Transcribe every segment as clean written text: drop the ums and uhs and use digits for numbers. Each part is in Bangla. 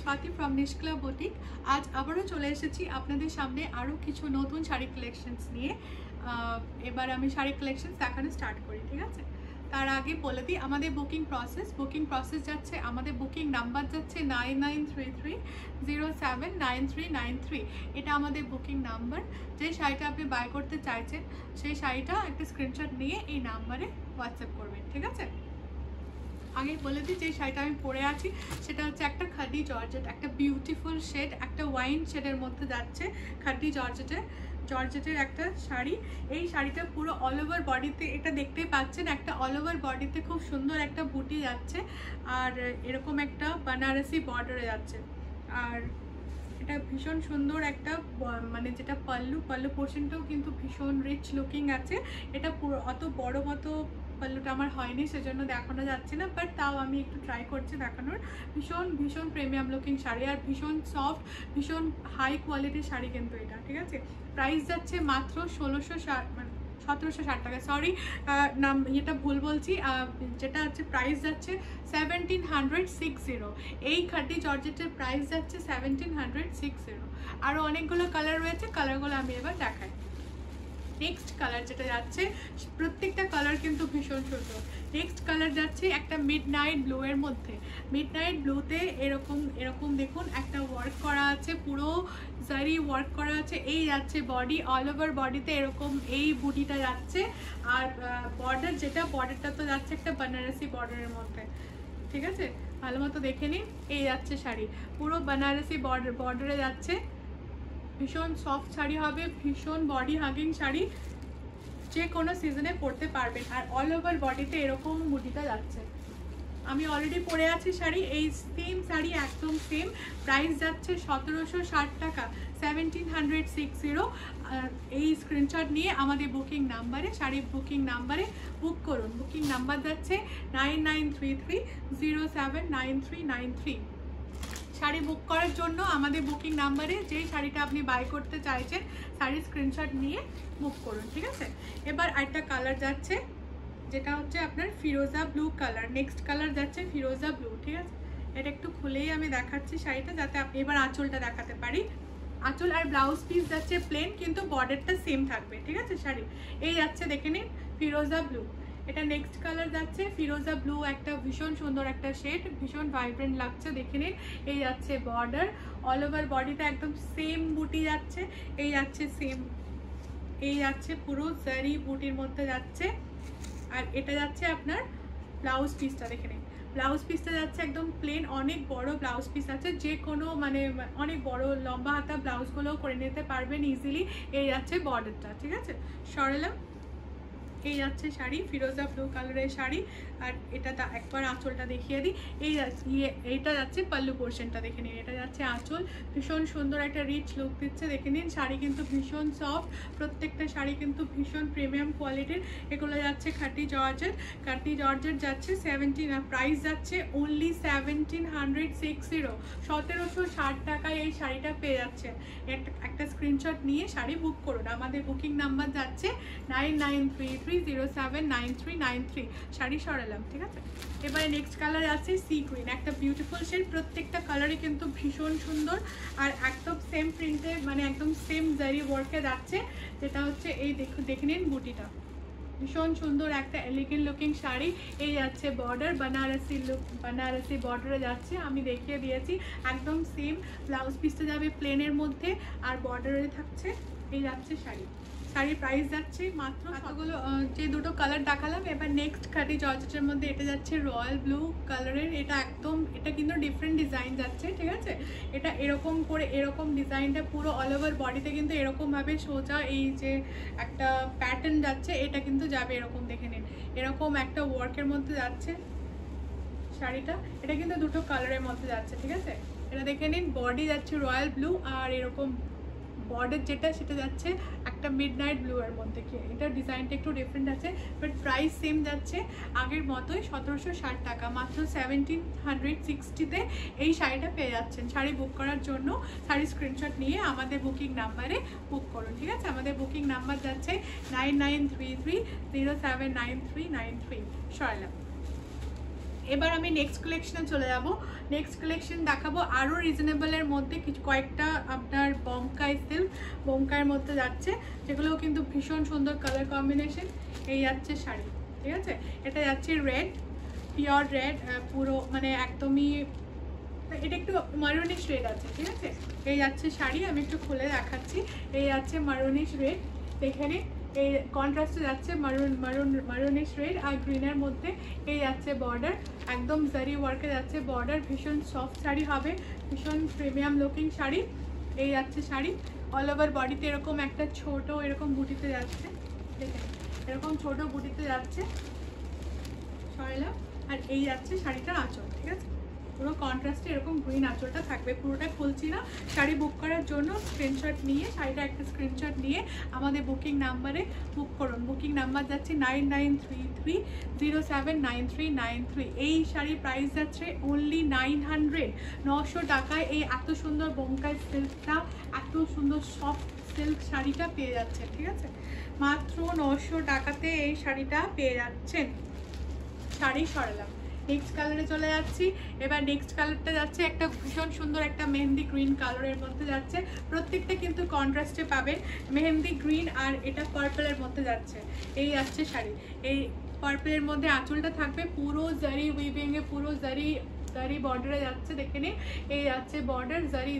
Swati from निष्कला boutique. आज आबारो चले एसेছি আপনাদের সামনে আরও কিছু নতুন শাড়ি কালেকশনস নিয়ে। এবার আমি শাড়ি কালেকশনস দেখানো স্টার্ট করি, ঠিক আছে? তার আগে বলে দিই আমাদের বুকিং প্রসেস যাচ্ছে, আমাদের বুকিং নাম্বার যাচ্ছে 9933079393। এটা আমাদের বুকিং নাম্বার। যে শাড়িটা আপনি বাই করতে চাইছেন সেই শাড়িটা একটা স্ক্রিনশট নিয়ে এই নাম্বারে হোয়াটসঅ্যাপ করবেন, ঠিক আছে? আগে বলে দিই যে শাড়িটা আমি পরে আছি সেটা হচ্ছে একটা খাদি জর্জেট, একটা বিউটিফুল শেড, একটা ওয়াইন শেডের মধ্যে যাচ্ছে খাদি জর্জেটের একটা শাড়ি। এই শাড়িটা পুরো অল ওভার বডিতে, এটা দেখতেই পাচ্ছেন, একটা অল ওভার বডিতে খুব সুন্দর একটা বুটি যাচ্ছে আর এরকম একটা বানারসি বর্ডারে যাচ্ছে। আর এটা ভীষণ সুন্দর একটা মানে যেটা পাল্লু পোর্শনটাও কিন্তু ভীষণ রিচ লুকিং আছে। এটা পুরো অত বড় মতো পাল্লুটা আমার হয়নি সেজন্য দেখানো যাচ্ছে না, বাট তাও আমি একটু ট্রাই করছি দেখানোর। ভীষণ প্রিমিয়াম লুকিং শাড়ি আর ভীষণ সফট, ভীষণ হাই কোয়ালিটির শাড়ি কিন্তু এটা, ঠিক আছে? প্রাইস যাচ্ছে মাত্র 1760 টাকা। সরি, নাম এটা ভুল বলছি, যেটা হচ্ছে প্রাইস যাচ্ছে 1760। এই খাটি জর্জেটের প্রাইস যাচ্ছে 1760। আরও অনেকগুলো কালার রয়েছে, কালারগুলো আমি এবার দেখাই। নেক্সট কালার যেটা যাচ্ছে, প্রত্যেকটা কালার কিন্তু ভীষণ সুন্দর। নেক্সট কালার যাচ্ছে একটা মিডনাইট ব্লু এর মধ্যে। মিডনাইট ব্লুতে এরকম দেখুন একটা ওয়ার্ক করা আছে, পুরো জারি ওয়ার্ক করা আছে। এই যাচ্ছে বডি, অল ওভার বডিতে এরকম এই বুটিটা যাচ্ছে। আর বর্ডারটা তো যাচ্ছে একটা বানারসি বর্ডারের মধ্যে, ঠিক আছে? ভালো মতো দেখে নিন। এই যাচ্ছে শাড়ি পুরো বানারসি বর্ডারে যাচ্ছে। ভীষণ সফট শাড়ি হবে, ভীষণ বডি হাগিং শাড়ি, যে কোনো সিজনে পরতে পারবেন। আর অল ওভার বডিতে এরকম বুটিটা যাচ্ছে। আমি অলরেডি পরে আছি শাড়ি, এই সেম শাড়ি একদম সেম। প্রাইস যাচ্ছে 1760 টাকা, 1760। এই স্ক্রিনশট নিয়ে আমাদের বুকিং নাম্বারে, শাড়ির বুকিং নাম্বারে বুক করুন। বুকিং নাম্বার যাচ্ছে 9933079393। শাড়ি বুক করার জন্য আমাদের বুকিং নাম্বারে যেই শাড়িটা আপনি বাই করতে চাইছেন শাড়ির স্ক্রিনশট নিয়ে বুক করুন, ঠিক আছে? এবার একটা কালার যাচ্ছে যেটা হচ্ছে আপনার ফিরোজা ব্লু কালার। নেক্সট কালার যাচ্ছে ফিরোজা ব্লু, ঠিক আছে? এটা একটু খুলেই আমি দেখাচ্ছি শাড়িটা, যাতে আপনি এবার আঁচলটা দেখাতে পারি। আঁচল আর ব্লাউজ পিস যাচ্ছে প্লেন, কিন্তু বর্ডারটা সেম থাকবে, ঠিক আছে? শাড়ি এই যাচ্ছে, দেখে নিন, ফিরোজা ব্লু। এটা নেক্সট কালার যাচ্ছে ফিরোজা ব্লু, একটা ভীষণ সুন্দর একটা শেড, ভীষণ ভাইব্রেন্ট লাগছে, দেখে নিন। এই যাচ্ছে বর্ডার, অল ওভার বডিতে একদম সেম বুটি যাচ্ছে। এই যাচ্ছে সেম, এই যাচ্ছে পুরো জারি বুটির মধ্যে যাচ্ছে। আর এটা যাচ্ছে আপনার ব্লাউজ পিসটা, দেখে নিন। ব্লাউজ পিসটা যাচ্ছে একদম প্লেন, অনেক বড় ব্লাউজ পিস আছে, যে কোনো মানে অনেক বড় লম্বা হাতা ব্লাউজগুলোও করে নিতে পারবেন ইজিলি। এই যাচ্ছে বর্ডারটা, ঠিক আছে? সরালাম। এই যাচ্ছে শাড়ি, ফিরোজা ব্লু কালারের শাড়ি। আর এটা একবার আঁচলটা দেখিয়ে দিই। এইটা যাচ্ছে পাল্লু পোর্শনটা, দেখে নিন। এটা যাচ্ছে আঁচল, ভীষণ সুন্দর একটা রিচ লুক দিচ্ছে, দেখে নিন। শাড়ি কিন্তু ভীষণ সফট, প্রত্যেকটা শাড়ি কিন্তু ভীষণ প্রিমিয়াম কোয়ালিটির। এগুলো যাচ্ছে খাটি জর্জেট যাচ্ছে 17, প্রাইস যাচ্ছে অনলি 1760। 1760 টাকায় এই শাড়িটা পেয়ে যাচ্ছে। একটা স্ক্রিনশট নিয়ে শাড়ি বুক করুন। আমাদের বুকিং নাম্বার যাচ্ছে 9933079393। শাড়ি সরালাম, ঠিক আছে? এবারে নেক্সট কালার আছে সি গ্রিন, একটা বিউটিফুল শেড। প্রত্যেকটা কালারই কিন্তু ভীষণ সুন্দর আর একদম সেম প্রিন্টে, মানে একদম সেম জারি ওয়ার্কে যাচ্ছে। যেটা হচ্ছে এই দেখে নিন বুটিটা, ভীষণ সুন্দর একটা এলিগেন্ট লুকিং শাড়ি। এই যাচ্ছে বর্ডার, বানারসি বর্ডারে যাচ্ছে, আমি দেখিয়ে দিয়েছি একদম সেম। ব্লাউজ পিসটা যাবে প্লেনের মধ্যে আর বর্ডারে থাকছে। এই যাচ্ছে শাড়ির প্রাইস যাচ্ছে মাত্র এতগুলো। যে দুটো কালার দেখালাম, এবার নেক্সট খাটি জর্জেটের মধ্যে এটা যাচ্ছে রয়্যাল ব্লু কালারের। এটা কিন্তু ডিফারেন্ট ডিজাইন যাচ্ছে, ঠিক আছে? এটা এরকম করে, এরকম ডিজাইনটা পুরো অল ওভার বডিতে কিন্তু এরকমভাবে সোজা এই যে একটা প্যাটার্ন যাচ্ছে, এটা কিন্তু যাবে এরকম, দেখে নিন। এরকম একটা ওয়ার্কের মধ্যে যাচ্ছে শাড়িটা। এটা কিন্তু দুটো কালারের মধ্যে যাচ্ছে, ঠিক আছে? এটা দেখে নিন, বডি যাচ্ছে রয়্যাল ব্লু আর এরকম বর্ডার সেটা যাচ্ছে একটা মিডনাইট ব্লু এর মধ্যে। এটা ডিজাইনটা একটু ডিফারেন্ট আছে, বাট প্রাইস সেম যাচ্ছে আগের মতোই, 1760 টাকা। মাত্র 1760-তে এই শাড়িটা পেয়ে যাচ্ছেন। শাড়ি বুক করার জন্য শাড়ির স্ক্রিনশট নিয়ে আমাদের বুকিং নাম্বারে বুক করুন, ঠিক আছে? আমাদের বুকিং নাম্বার যাচ্ছে 9933079393। সরালাম। এবার আমি নেক্সট কালেকশনে চলে যাব। নেক্সট কালেকশন দেখাবো আরও রিজনেবলের মধ্যে কিছু কয়েকটা আপনার বমকাই সিল্ক, বমকাইয়ের মধ্যে যাচ্ছে, যেগুলোও কিন্তু ভীষণ সুন্দর কালার কম্বিনেশন। এই যাচ্ছে শাড়ি, ঠিক আছে, এটা যাচ্ছে রেড, পিওর রেড, পুরো মানে একদমই, এটা একটু মারুনিশ রেড আছে, ঠিক আছে। এই যাচ্ছে শাড়ি, আমি একটু খুলে দেখাচ্ছি। এই যাচ্ছে মারুনিশ রেড, এখানে এই কন্ট্রাস্টে যাচ্ছে মারুনিশ রেড আর গ্রিনের মধ্যে। এই যাচ্ছে বর্ডার, একদম জারি ওয়ার্কে যাচ্ছে বর্ডার, ভীষণ সফট শাড়ি হবে, ভীষণ প্রিমিয়াম লুকিং শাড়ি। এই যাচ্ছে শাড়ি, অল ওভার বডিতে এরকম একটা ছোট এরকম বুটিতে যাচ্ছে, দেখেন এরকম ছোট বুটিতে যাচ্ছে সয়লা। আর এই যাচ্ছে শাড়িটার আঁচল, ঠিক আছে, পুরো কন্ট্রাস্টে এরকম গ্রিন আঁচলটা থাকবে। পুরোটা খুলছি না, শাড়ি বুক করার জন্য স্ক্রিনশট নিয়ে, শাড়িটা একটা স্ক্রিনশট নিয়ে আমাদের বুকিং নাম্বারে বুক করুন। বুকিং নাম্বার যাচ্ছে 9933079393। এই শাড়ির প্রাইস যাচ্ছে অনলি 900, 900 টাকায় এই এত সুন্দর বোমকাই সিল্কটা, এত সুন্দর সফট সিল্ক শাড়িটা পেয়ে যাচ্ছে, ঠিক আছে, মাত্র 900 টাকাতে এই শাড়িটা পেয়ে যাচ্ছেন। শাড়ি সরালাম, নেক্সট কালারে চলে যাচ্ছি। এবার নেক্সট কালারটা যাচ্ছে একটা ভীষণ সুন্দর একটা মেহেন্দি গ্রিন কালারের মধ্যে যাচ্ছে, প্রত্যেকটা কিন্তু কন্ট্রাস্টে পাবেন, মেহেন্দি গ্রিন আর এটা পার্পলের মধ্যে যাচ্ছে। এই যাচ্ছে শাড়ি, এই পার্পলের মধ্যে আঁচলটা থাকবে পুরো জারি উইভিংয়ে, পুরো জারি বর্ডারে যাচ্ছে, দেখে নিন। এই যাচ্ছে বর্ডার, জারি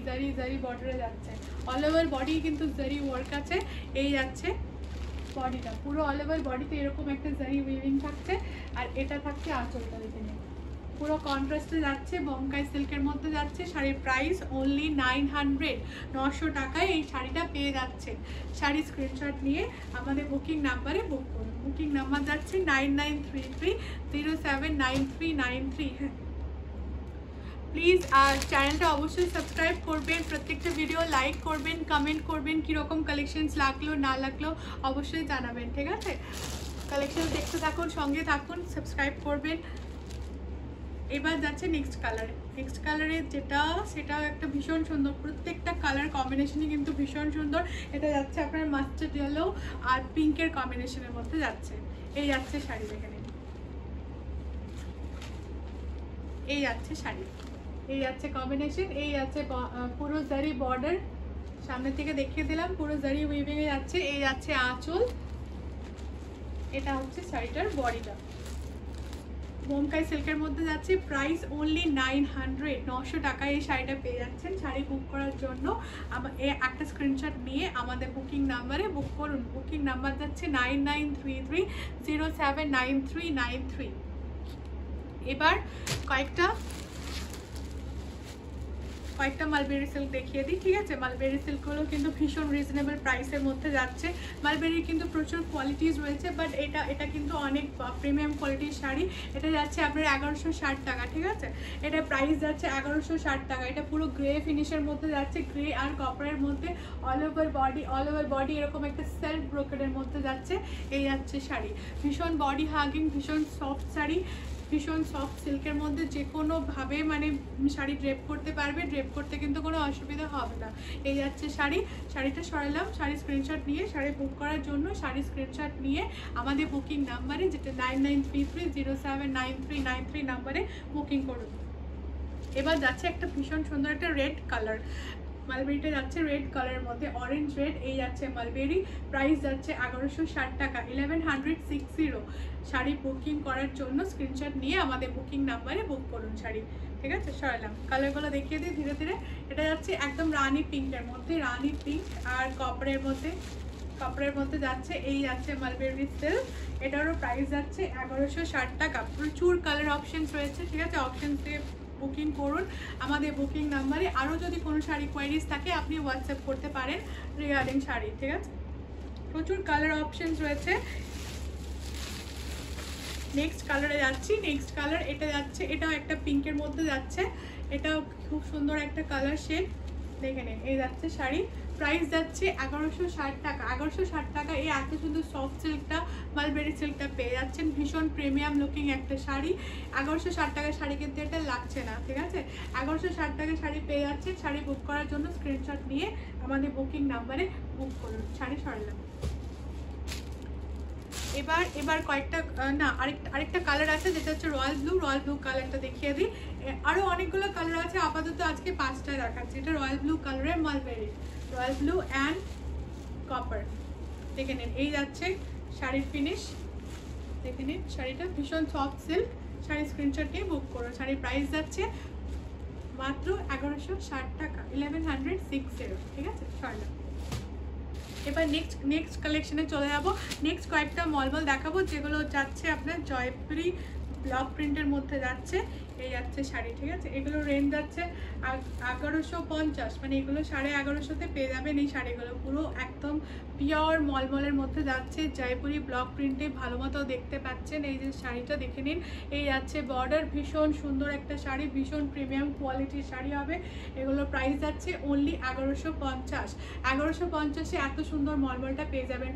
বর্ডারে যাচ্ছে, অল ওভার বডি কিন্তু জারি ওয়ার্ক আছে। এই যাচ্ছে বডিটা, পুরো অল ওভার বডিতে এরকম একটা জারি উইভিং থাকছে, আর এটা থাকছে আঁচলটা, দেখে নিন পুরো কন্ট্রাস্টে যাচ্ছে, বোমকাই সিল্কের মধ্যে যাচ্ছে। শাড়ির প্রাইস অনলি 900, 900 টাকায় এই শাড়িটা পেয়ে যাচ্ছে। শাড়ি স্ক্রিনশট নিয়ে আমাদের বুকিং নাম্বারে বুক করুন। বুকিং নাম্বার যাচ্ছে 9933079393। প্লিজ চ্যানেলটা অবশ্যই সাবস্ক্রাইব করবেন, প্রত্যেকটা ভিডিও লাইক করবেন, কমেন্ট করবেন, কীরকম কালেকশনস লাগলো না লাগলো অবশ্যই জানাবেন, ঠিক আছে। কালেকশন দেখতে থাকুন, সঙ্গে থাকুন, সাবস্ক্রাইব করবেন। এবার যাচ্ছে নেক্সট কালারে। নেক্সট কালারে যেটা, সেটা একটা ভীষণ সুন্দর, প্রত্যেকটা কালার কম্বিনেশনই কিন্তু ভীষণ সুন্দর। এটা যাচ্ছে আপনার মাস্টার্ড ইয়েলো আর পিঙ্কের কম্বিনেশনের মধ্যে যাচ্ছে। এই যাচ্ছে শাড়ি, দেখে নিন, এই যাচ্ছে শাড়ি, এই যাচ্ছে কম্বিনেশন। এই যাচ্ছে পুরো জারি বর্ডার, সামনে থেকে দেখিয়ে দিলাম, পুরো জারি উইভিংয়ে যাচ্ছে। এই যাচ্ছে আঁচল, এটা হচ্ছে শাড়িটার বডিটা, বোমকাই সিল্কের মধ্যে যাচ্ছে। প্রাইস অনলি 900, 900 টাকায় এই শাড়িটা পেয়ে যাচ্ছেন। শাড়ি বুক করার জন্য একটা স্ক্রিনশট নিয়ে আমাদের বুকিং নাম্বারে বুক করুন। বুকিং নাম্বার যাচ্ছে 9933079393। এবার কয়েকটা মালবেরি সিল্ক দেখিয়ে দিই, ঠিক আছে। মালবেরি সিল্কগুলো কিন্তু ভীষণ রিজনেবল প্রাইসের মধ্যে যাচ্ছে। মালবেরির কিন্তু প্রচুর কোয়ালিটিস রয়েছে, বাট এটা কিন্তু অনেক প্রিমিয়াম কোয়ালিটির শাড়ি। এটা যাচ্ছে আপনার 1160 টাকা, ঠিক আছে, এটা প্রাইস যাচ্ছে 1160 টাকা। এটা পুরো গ্রে ফিনিশের মধ্যে যাচ্ছে, গ্রে আর কপারের মধ্যে, অল ওভার বডি এরকম একটা সেলফ ব্রোকেডের মধ্যে যাচ্ছে। এই যাচ্ছে শাড়ি, ভীষণ বডি হাগিং, ভীষণ সফট শাড়ি, ভীষণ সফট সিল্কের মধ্যে যে কোনোভাবে মানে শাড়ি ড্রেপ করতে পারবে, ড্রেপ করতে কিন্তু কোনো অসুবিধা হবে না। এই যাচ্ছে শাড়ি, শাড়িটা সরালাম। শাড়ি স্ক্রিনশট নিয়ে, শাড়ি বুক করার জন্য শাড়ি স্ক্রিনশট নিয়ে আমাদের বুকিং নাম্বারে, যেটা 9933079393 নাম্বারে বুকিং করুন। এবার যাচ্ছে একটা ভীষণ সুন্দর একটা রেড কালার, মালবেরিটা যাচ্ছে রেড কালারের মধ্যে, অরেঞ্জ রেড। এই যাচ্ছে মালবেরি, প্রাইস যাচ্ছে 1160 টাকা, 1160। শাড়ি বুকিং করার জন্য স্ক্রিনশট নিয়ে আমাদের বুকিং নাম্বারে বুক করুন শাড়ি, ঠিক আছে। সরালাম, কালারগুলো দেখিয়ে দিই ধীরে ধীরে। এটা যাচ্ছে একদম রানি পিঙ্কের মধ্যে, রানি পিঙ্ক আর কপারের মধ্যে যাচ্ছে। এই যাচ্ছে মালবেরি সিল্ক, এটারও প্রাইস যাচ্ছে 1160 টাকা। প্রচুর কালার অপশনস রয়েছে, ঠিক আছে, অপশনস দিয়ে বুকিং করুন আমাদের বুকিং নাম্বারে। আরও যদি কোনো শাড়ি কোয়ারিজ থাকে আপনি হোয়াটসঅ্যাপ করতে পারেন রিগার্ডিং শাড়ি, ঠিক আছে। প্রচুর কালার অপশনস রয়েছে। নেক্সট কালারে যাচ্ছি। নেক্সট কালার এটা যাচ্ছে, এটাও একটা পিঙ্কের মধ্যে যাচ্ছে, এটাও খুব সুন্দর একটা কালার শেড, দেখে নিন। এই যাচ্ছে শাড়ি, প্রাইস যাচ্ছে 1160 টাকা। 1160 টাকা এই এত সুন্দর সফট সিল্কটা, মালবেরি সিল্কটা পেয়ে যাচ্ছেন। ভীষণ প্রিমিয়াম লুকিং একটা শাড়ি। 1160 টাকার শাড়ি কিন্তু এটা লাগছে না, ঠিক আছে। 1160 টাকার শাড়ি পেয়ে যাচ্ছেন। শাড়ি বুক করার জন্য স্ক্রিনশট নিয়ে আমাদের বুকিং নাম্বারে বুক করুন। শাড়ি সরালাম, এবার কয়েকটা না আরেকটা কালার আছে যেটা হচ্ছে রয়্যাল ব্লু কালারটা দেখিয়ে দিই। আরও অনেকগুলো কালার আছে, আপাতত আজকে 5টা দেখাচ্ছি। এটা রয়্যাল ব্লু কালারের mulberry, royal blue and copper. দেখে নিন, এই যাচ্ছে শাড়ির ফিনিশ, দেখে নিন শাড়িটা ভীষণ সফট সিল্ক। শাড়ির স্ক্রিনশট নিয়ে বুক করো। শাড়ির প্রাইস যাচ্ছে মাত্র 1160 টাকা, 1160, ঠিক আছে সরলা। এবার নেক্সট কালেকশনে চলে যাবো। নেক্সট কয়েকটা মলমল দেখাবো যেগুলো যাচ্ছে আপনার জয়পুরি ব্লক প্রিন্টের মধ্যে যাচ্ছে। এই যাচ্ছে শাড়ি, ঠিক আছে। এগুলো রেঞ্জ যাচ্ছে 1150, মানে এগুলো 1150-তে পেয়ে যাবেন। এই শাড়িগুলো পুরো একদম পিওর মলমলের মধ্যে যাচ্ছে, জয়পুরি ব্লক প্রিন্টে ভালো মতো দেখতে পাচ্ছেন। এই যে শাড়িটা দেখে নিন, এই যাচ্ছে বর্ডার, ভীষণ সুন্দর একটা শাড়ি, ভীষণ প্রিমিয়াম কোয়ালিটির শাড়ি হবে। এগুলোর প্রাইস যাচ্ছে অনলি 1150। 1150-এ এত সুন্দর মলমলটা পেয়ে যাবেন।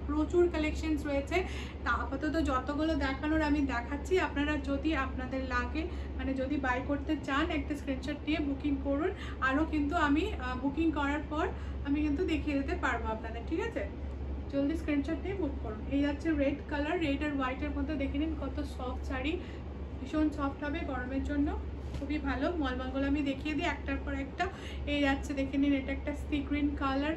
প্রচুর কালেকশনস রয়েছে। তা আপাতত যতগুলো দেখানোর আমি দেখাচ্ছি। আপনারা যদি আপনাদের লাগে, মানে যদি বাই করতে চান, একটা স্ক্রিনশট দিয়ে বুকিং করুন। আরও কিন্তু আমি বুকিং করার পর আমি কিন্তু দেখিয়ে দিতে পারবো আপনাদের, ঠিক আছে। জলদি স্ক্রিনশট দিয়ে বুক করুন। এই যাচ্ছে রেড কালার, রেড আর হোয়াইটের মধ্যে দেখে নিন কত সফট শাড়ি, ভীষণ সফট হবে গরমের জন্য, খুবই ভালো। মলমলগুলো আমি দেখিয়ে দিই একটার পর একটা। এই যাচ্ছে দেখে নিন, এটা একটা সি গ্রিন কালার।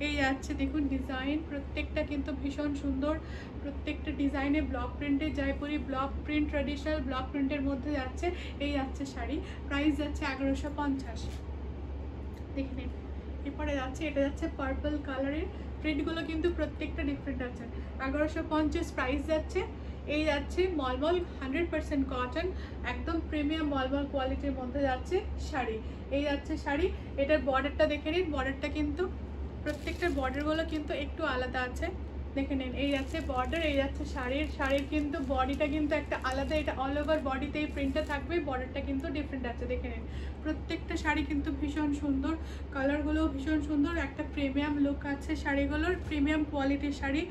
এই যাচ্ছে দেখুন ডিজাইন, প্রত্যেকটা কিন্তু ভীষণ সুন্দর, প্রত্যেকটা ডিজাইনে ব্লক প্রিন্টে, Jaipuri block print, traditional block প্রিন্টের মধ্যে যাচ্ছে। এই যাচ্ছে শাড়ি, প্রাইস যাচ্ছে 1150, দেখে নিন। এরপরে যাচ্ছে, এটা যাচ্ছে পার্পল কালারের, প্রিন্টগুলো কিন্তু প্রত্যেকটা ডিফারেন্ট আছে। 1150 প্রাইস যাচ্ছে। এই যাচ্ছে মলমল 100% কটন, একদম প্রিমিয়াম মলমল কোয়ালিটির মধ্যে যাচ্ছে শাড়ি। এই যাচ্ছে শাড়ি, এটার বর্ডারটা দেখে নিন। বর্ডারটা কিন্তু প্রত্যেকটার বর্ডারগুলো কিন্তু একটু আলাদা আছে, দেখে নিন। এই যাচ্ছে বর্ডার, এই যাচ্ছে শাড়ির কিন্তু বডিটা কিন্তু একটা আলাদা, এটা অল ওভার বডিতে এই প্রিন্টটা থাকবে, বর্ডারটা কিন্তু ডিফারেন্ট আছে, দেখে নিন। প্রত্যেকটা শাড়ি কিন্তু ভীষণ সুন্দর, কালারগুলোও ভীষণ সুন্দর, একটা প্রিমিয়াম লুক আছে শাড়িগুলোর, প্রিমিয়াম কোয়ালিটির শাড়ি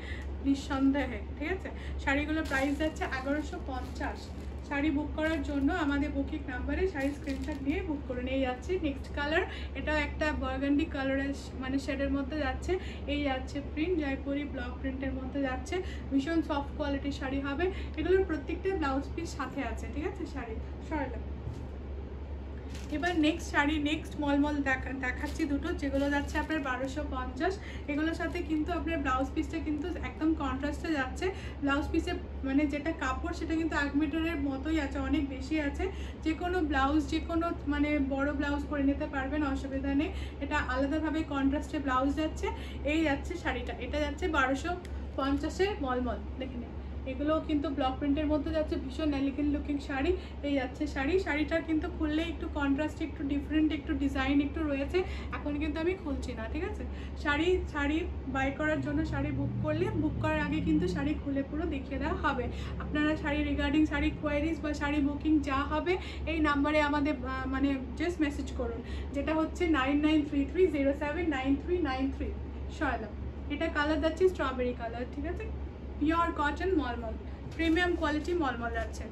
নিঃসন্দেহে, ঠিক আছে। শাড়িগুলোর প্রাইস যাচ্ছে 1150। শাড়ি বুক করার জন্য আমাদের বুকিং নাম্বারে শাড়ির স্ক্রিনশট নিয়ে বুক করুন। এই যাচ্ছে নেক্সট কালার, এটাও একটা বার্গান্ডি কালারের মানে শেডের মধ্যে যাচ্ছে। এই যাচ্ছে প্রিন্ট, জয়পুরি ব্লক প্রিন্টের মধ্যে যাচ্ছে, ভীষণ সফট কোয়ালিটির শাড়ি হবে। এগুলোর প্রত্যেকটা ব্লাউজ পিস সাথে আছে, ঠিক আছে। শাড়ি সরলাম। এবার নেক্সট মলমল দেখাচ্ছি দুটো, যেগুলো যাচ্ছে আপনার 1250। এগুলোর সাথে কিন্তু আপনার ব্লাউজ পিসটা কিন্তু একদম কন্ট্রাস্টে যাচ্ছে। ব্লাউজ পিসে মানে যেটা কাপড় সেটা কিন্তু 1 মিটারের মতোই আছে, অনেক বেশি আছে। যে কোনো ব্লাউজ, যে কোনো মানে বড় ব্লাউজ করে নিতে পারবেন, অসুবিধা নেই। এটা আলাদাভাবে কন্ট্রাস্টে ব্লাউজ যাচ্ছে। এই যাচ্ছে শাড়িটা, এটা যাচ্ছে 1250-এর মলমল, দেখে নিন। এগুলো কিন্তু ব্লক প্রিন্টের মধ্যে যাচ্ছে, ভীষণ এলিগেন্ট লুকিং শাড়ি। এই যাচ্ছে শাড়িটা কিন্তু খুললে একটু কন্ট্রাস্ট, একটু ডিফারেন্ট, একটু ডিজাইন একটু রয়েছে। এখন কিন্তু আমি খুলছি না, ঠিক আছে। শাড়ি বাই করার জন্য, শাড়ি বুক করলে, বুক করার আগে কিন্তু শাড়ি খুলে পুরো দেখিয়ে দেওয়া হবে। আপনারা শাড়ি রিগার্ডিং শাড়ি কোয়ারিজ বা শাড়ি বুকিং যা হবে এই নাম্বারে আমাদের মানে জাস্ট মেসেজ করুন, যেটা হচ্ছে 9933079393। সরলাম। এটা কালার যাচ্ছে স্ট্রবেরি কালার, ঠিক আছে। পিওর কটন মলমল, প্রিমিয়াম কোয়ালিটি মলমল যাচ্ছে।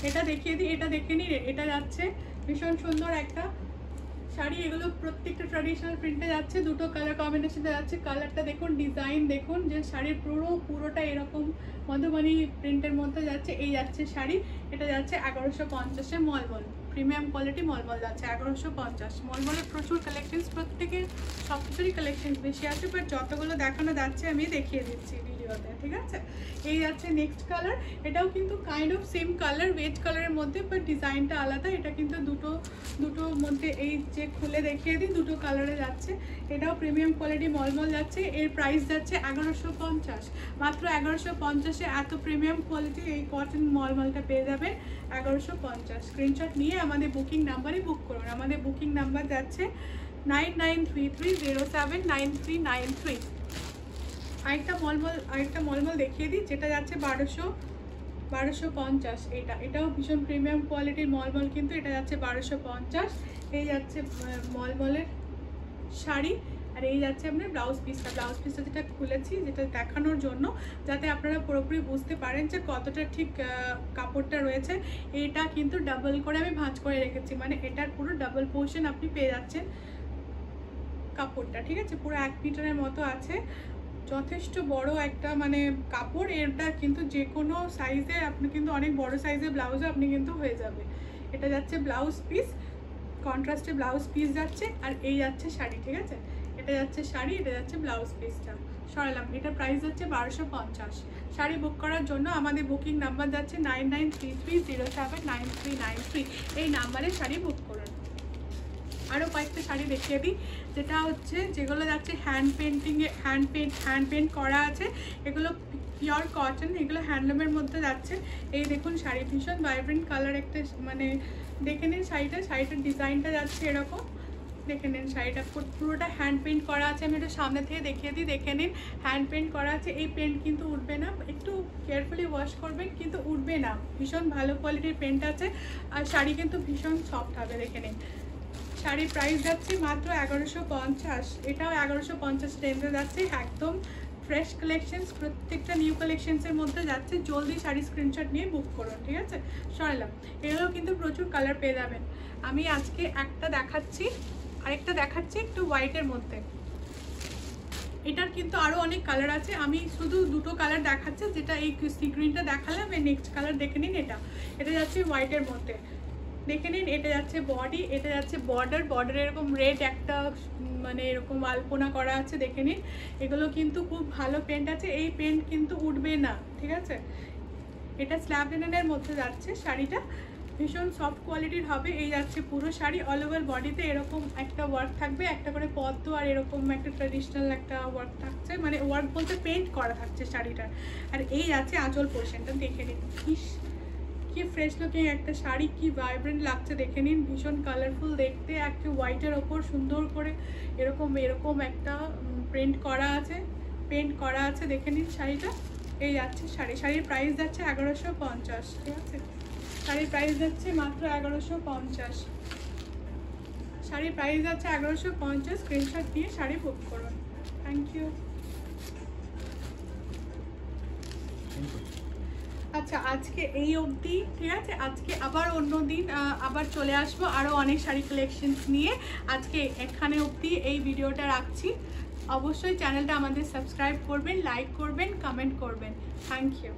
এটা দেখিয়ে দিই, এটা দেখে নিন। এটা যাচ্ছে ভীষণ সুন্দর একটা শাড়ি। এগুলো প্রত্যেকটা ট্র্যাডিশনাল প্রিন্টে যাচ্ছে, দুটো কালার কম্বিনেশনে যাচ্ছে। কালারটা দেখুন, ডিজাইন দেখুন, যে শাড়ির পুরোটা এরকম মধুবনী প্রিন্টের মধ্যে যাচ্ছে। এই যাচ্ছে শাড়ি, এটা যাচ্ছে 1150-এ মলমল, প্রিমিয়াম কোয়ালিটি মলমল যাচ্ছে 1150। মলমলের প্রচুর কালেকশনস, প্রত্যেকের সব কিছুরই কালেকশনস বেশি আছে, বাট যতগুলো দেখানো যাচ্ছে আমি দেখিয়ে দিচ্ছি ভিডিওতে, ঠিক আছে। এই যাচ্ছে নেক্সট কালার, এটাও কিন্তু kind of same colour, beige কালারের মধ্যে, বাট ডিজাইনটা আলাদা। এটা কিন্তু দুটোর মধ্যে, এই যে খুলে দেখিয়ে দিই, দুটো কালারে যাচ্ছে। এটাও প্রিমিয়াম কোয়ালিটি মলমল যাচ্ছে। এর প্রাইস যাচ্ছে 1150, মাত্র 1150-এ এত প্রিমিয়াম কোয়ালিটি এই কটন মলমলটা পেয়ে যাবেন 1150। স্ক্রিনশট নিয়ে আমাদের বুকিং নাম্বারে বুক করুন। আমাদের বুকিং নাম্বার যাচ্ছে 9933079393। আরেকটা মলমল দেখিয়ে দিই, যেটা যাচ্ছে 1250। এটাও ভীষণ প্রিমিয়াম কোয়ালিটির মলমল, কিন্তু এটা যাচ্ছে 1250। এই যাচ্ছে মলমলের শাড়ি, আর এই যাচ্ছে আপনার ব্লাউজ পিসটা যেটা খুলেছি, যেটা দেখানোর জন্য, যাতে আপনারা পুরোপুরি বুঝতে পারেন যে কতটা ঠিক কাপড়টা রয়েছে। এটা কিন্তু ডাবল করে আমি ভাঁজ করে রেখেছি, মানে এটার পুরো ডাবল পোর্শন আপনি পেয়ে যাচ্ছেন কাপড়টা, ঠিক আছে। পুরো 1 মিটারের মতো আছে, যথেষ্ট বড় একটা মানে কাপড়, এটা কিন্তু যে কোনো সাইজে আপনি কিন্তু অনেক বড় সাইজের ব্লাউজে আপনি কিন্তু হয়ে যাবে। এটা যাচ্ছে ব্লাউজ পিস, কন্ট্রাস্টে ব্লাউজ পিস যাচ্ছে, আর এই যাচ্ছে শাড়ি, ঠিক আছে? এটা যাচ্ছে শাড়ি, এটা যাচ্ছে ব্লাউজ পিসটা। সরালাম, এটা প্রাইস যাচ্ছে 1250। শাড়ি বুক করার জন্য আমাদের বুকিং নাম্বার যাচ্ছে 9933079393, এই নাম্বারে শাড়ি বুক করুন। আরও কয়েকটা শাড়ি দেখিয়ে দিই, যেটা হচ্ছে যেগুলো যাচ্ছে হ্যান্ড পেন্ট করা আছে, এগুলো পিওর কটন, এগুলো হ্যান্ডলুমের মধ্যে যাচ্ছে। এই দেখুন শাড়ি, ভীষণ ভাইব্রেন্ট কালার একটা, মানে দেখে নিন শাড়িটার ডিজাইনটা যাচ্ছে এরকম, দেখে নিন শাড়িটা পুরোটা হ্যান্ড পেন্ট করা আছে। আমি এটা সামনে থেকে দেখিয়ে দিই, দেখে নিন হ্যান্ড পেন্ট করা আছে। এই পেন্ট কিন্তু উঠবে না, একটু কেয়ারফুলি ওয়াশ করবেন, কিন্তু উঠবে না, ভীষণ ভালো কোয়ালিটির পেন্ট আছে। আর শাড়ি কিন্তু ভীষণ সফট হবে, দেখে নিন। শাড়ির প্রাইস যাচ্ছে মাত্র 1150, এটাও 1150 রেঞ্জে যাচ্ছে, একদম ফ্রেশ কালেকশনস, প্রত্যেকটা নিউ কালেকশনসের মধ্যে যাচ্ছে। জলদি শাড়ি স্ক্রিনশট নিয়ে বুক করুন, ঠিক আছে? সরালাম, এগুলো কিন্তু প্রচুর কালার পেয়ে যাবেন। আমি আজকে একটা দেখাচ্ছি, আরেকটা দেখাচ্ছি একটু হোয়াইটের মধ্যে। এটার কিন্তু আরও অনেক কালার আছে, আমি শুধু দুটো কালার দেখাচ্ছি, যেটা এই সি গ্রিনটা দেখালাম, এই নেক্সট কালার দেখে নিন। এটা যাচ্ছে হোয়াইটের মধ্যে, দেখে নিন। এটা যাচ্ছে বডি, এটা যাচ্ছে বর্ডার এরকম রেড একটা মানে এরকম আলপনা করা আছে, দেখে নিন। এগুলো কিন্তু খুব ভালো পেন্ট আছে, এই পেন্ট কিন্তু উঠবে না, ঠিক আছে? এটা স্ল্যাব লিনেনের মধ্যে যাচ্ছে শাড়িটা, ভীষণ সফট কোয়ালিটির হবে। এই যাচ্ছে পুরো শাড়ি, অল ওভার বডিতে এরকম একটা ওয়ার্ক থাকবে, একটা করে পদ্ম আর এরকম একটা ট্র্যাডিশনাল একটা ওয়ার্ক থাকছে, মানে ওয়ার্ক বলতে পেন্ট করা থাকছে শাড়িটার। আর এই যাচ্ছে আঁচল পোর্শনটা, দেখে নিন কি ফ্রেশ লুকিং একটা শাড়ি, কি ভাইব্রেন্ট লাগছে, দেখে নিন। ভীষণ কালারফুল দেখতে, একটা হোয়াইটের ওপর সুন্দর করে এরকম একটা পেন্ট করা আছে, দেখে নিন শাড়িটা। এই যাচ্ছে শাড়ির প্রাইস যাচ্ছে 1150, ঠিক আছে? শাড়ির প্রাইস যাচ্ছে মাত্র 1150, শাড়ির প্রাইস যাচ্ছে 1150। স্ক্রিনশট দিয়ে শাড়ি বুক করুন। Thank you. আচ্ছা, আজকে এই অবধি, ঠিক আছে? আজকে আবার অন্য দিন আবার চলে আসবো আরও অনেক শাড়ি কালেকশনস নিয়ে। আজকে এখানে অবধি এই ভিডিওটা রাখছি। অবশ্যই চ্যানেলটা আমাদের সাবস্ক্রাইব করবেন, লাইক করবেন, কমেন্ট করবেন। Thank you.